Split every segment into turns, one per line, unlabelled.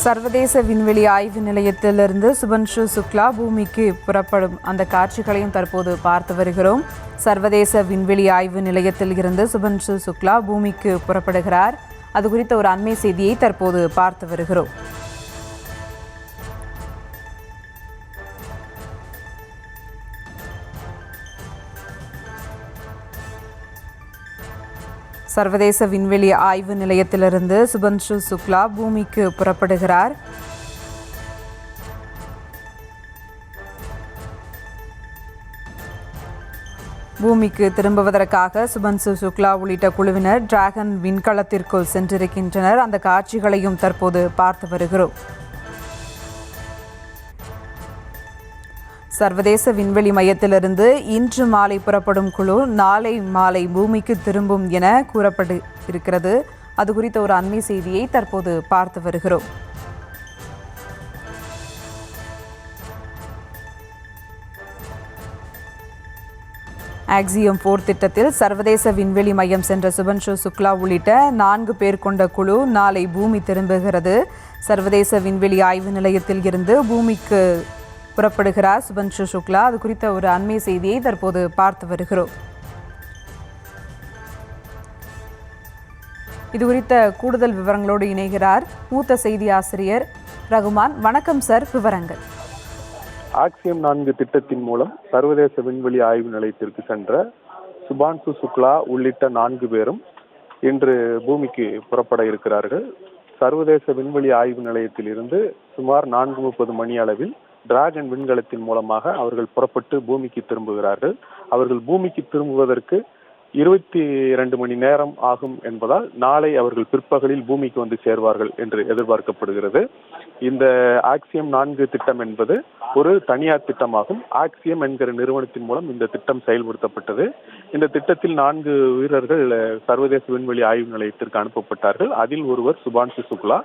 சர்வதேச விண்வெளி ஆய்வு நிலையத்திலிருந்து சுபன்ஷு சுக்லா பூமிக்கு புறப்படும் அந்த காட்சிகளையும் தற்போது பார்த்து வருகிறோம். சர்வதேச விண்வெளி ஆய்வு நிலையத்தில் இருந்து சுபன்ஷு சுக்லா பூமிக்கு புறப்படுகிறார். அது குறித்த ஒரு அண்மை செய்தியை தற்போது பார்த்து வருகிறோம். சர்வதேச விண்வெளி ஆய்வு நிலையத்திலிருந்து சுபன்ஷு சுக்லா பூமிக்கு புறப்படுகிறார். பூமிக்கு திரும்புவதற்காக சுபன்ஷு சுக்லா உள்ளிட்ட குழுவினர் டிராகன் விண்கலத்திற்குள் சென்றிருக்கின்றனர். அந்த காட்சிகளையும் தற்போது பார்த்து வருகிறோம். சர்வதேச விண்வெளி மையத்திலிருந்து இன்று மாலை புறப்படும் குழு நாளை மாலை பூமிக்கு திரும்பும் என கூறப்பட்டு இருக்கிறது. அது குறித்த ஒரு அண்மை செய்தியை தற்போது பார்த்து வருகிறோம். ஆக்சியம் 4 திட்டத்தில் சர்வதேச விண்வெளி மையம் சென்ற சுபன்ஷு சுக்லா உள்ளிட்ட 4 பேர் கொண்ட குழு நாளை பூமி திரும்புகிறது. சர்வதேச விண்வெளி ஆய்வு நிலையத்தில் இருந்து பூமிக்கு புறப்படுகிறார் சுபன்ஷு சுக்லா. அது குறித்த ஒரு அண்மை செய்தியை தற்போது பார்த்து வருகிறோம். இது குறித்த கூடுதல் விவரங்களோடு இணைகிறார் மூத்த செய்தி ஆசிரியர் ரகுமான். வணக்கம் சார், விவரங்கள்.
ஆக்சியம் 4 திட்டத்தின் மூலம் சர்வதேச விண்வெளி ஆய்வு நிலையத்திற்கு சென்ற சுபான்ஷு சுக்லா உள்ளிட்ட 4 பேரும் இன்று பூமிக்கு புறப்பட இருக்கிறார்கள். சர்வதேச விண்வெளி ஆய்வு நிலையத்தில் இருந்து சுமார் 4:30 மணி அளவில் டிராகன் விண்கலத்தின் மூலமாக அவர்கள் புறப்பட்டு பூமிக்கு திரும்புகிறார்கள். அவர்கள் பூமிக்கு திரும்புவதற்கு 22 மணி நேரம் ஆகும் என்பதால் நாளை அவர்கள் பிற்பகலில் பூமிக்கு வந்து சேர்வார்கள் என்று எதிர்பார்க்கப்படுகிறது. இந்த ஆக்சியம் 4 திட்டம் என்பது ஒரு தனியார் திட்டமாகும். ஆக்சியம் என்கிற நிறுவனத்தின் மூலம் இந்த திட்டம் செயல்படுத்தப்பட்டது. இந்த திட்டத்தில் 4 வீரர்கள் சர்வதேச விண்வெளி ஆய்வு நிலையத்திற்கு அனுப்பப்பட்டார்கள். அதில் ஒருவர் சுபான்ஷு சுக்லா.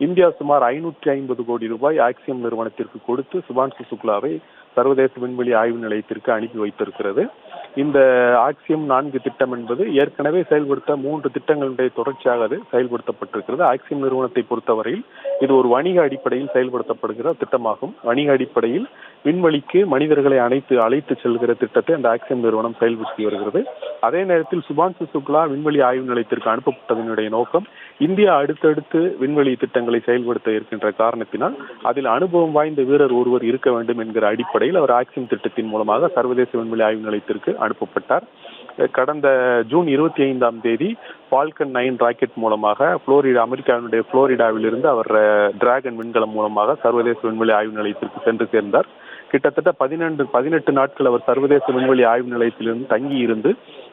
இந்தியா சுமார் 550 கோடி ரூபாய் ஆக்சியம் நிறுவனத்திற்கு கொடுத்து சுபான்ஷு சுக்லாவை சர்வதேச விண்வெளி ஆய்வு நிலையத்திற்கு அனுப்பி வைத்திருக்கிறது. இந்த ஆக்சியம் 4 திட்டம் என்பது ஏற்கனவே செயல்படுத்த 3 திட்டங்களுடைய தொடர்ச்சியாக அது செயல்படுத்தப்பட்டிருக்கிறது. ஆக்சியம் நிறுவனத்தை பொறுத்தவரையில் இது ஒரு வணிக அடிப்படையில் செயல்படுத்தப்படுகிற திட்டமாகும். வணிக அடிப்படையில் விண்வெளிக்கு மனிதர்களை அழைத்து செல்கிற திட்டத்தை அந்த ஆக்சியம் நிறுவனம் செயல்படுத்தி வருகிறது. அதே நேரத்தில் சுபான்ஷு சுக்லா விண்வெளி ஆய்வு நிலையத்திற்கு அனுப்பப்பட்டதனுடைய நோக்கம் இந்தியா அடுத்தடுத்து விண்வெளி திட்டங்களை செயல்படுத்த இருக்கின்ற காரணத்தினால் அதில் அனுபவம் வாய்ந்த வீரர் ஒருவர் இருக்க வேண்டும் என்கிற அடிப்படையில் அவர் ஆக்சியம் திட்டத்தின் மூலமாக சர்வதேச விண்வெளி ஆய்வு நிலையத்திற்கு அனுப்பப்பட்டார். கடந்த ஜூன் 25ஆம் தேதி ஃபால்கன் 9 ராக்கெட் மூலமாக அமெரிக்காவினுடைய புளோரிடாவில் இருந்து அவர் டிராகன் விண்கலம் மூலமாக சர்வதேச விண்வெளி ஆய்வு நிலையத்திற்கு சென்று சேர்ந்தார். கிட்டத்தட்ட 18 நாட்கள் அவர் சர்வதேச விண்வெளி ஆய்வு நிலையத்திலிருந்து தங்கி இருந்து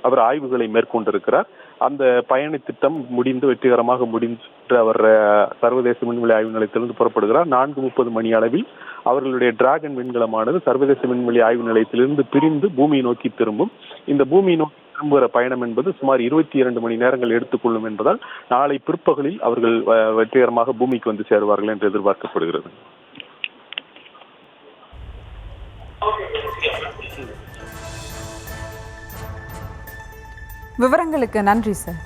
அவர் ஆய்வுகளை மேற்கொண்டிருக்கிறார். அந்த பயண திட்டம் வெற்றிகரமாக முடிந்து அவர் சர்வதேச விண்வெளி ஆய்வு நிலையத்திலிருந்து புறப்படுகிறார். 4:30 மணி அளவில் அவர்களுடைய டிராகன் விண்கலமானது சர்வதேச விண்வெளி ஆய்வு நிலையத்திலிருந்து பிரிந்து பூமியை நோக்கி திரும்பும். இந்த பூமியை நோக்கி திரும்புகிற பயணம் என்பது சுமார் 22 மணி நேரங்கள் எடுத்துக்கொள்ளும் என்பதால் நாளை பிற்பகலில் அவர்கள் வெற்றிகரமாக பூமிக்கு வந்து சேருவார்கள் என்று எதிர்பார்க்கப்படுகிறது.
விவரங்களுக்கு நன்றி சார்.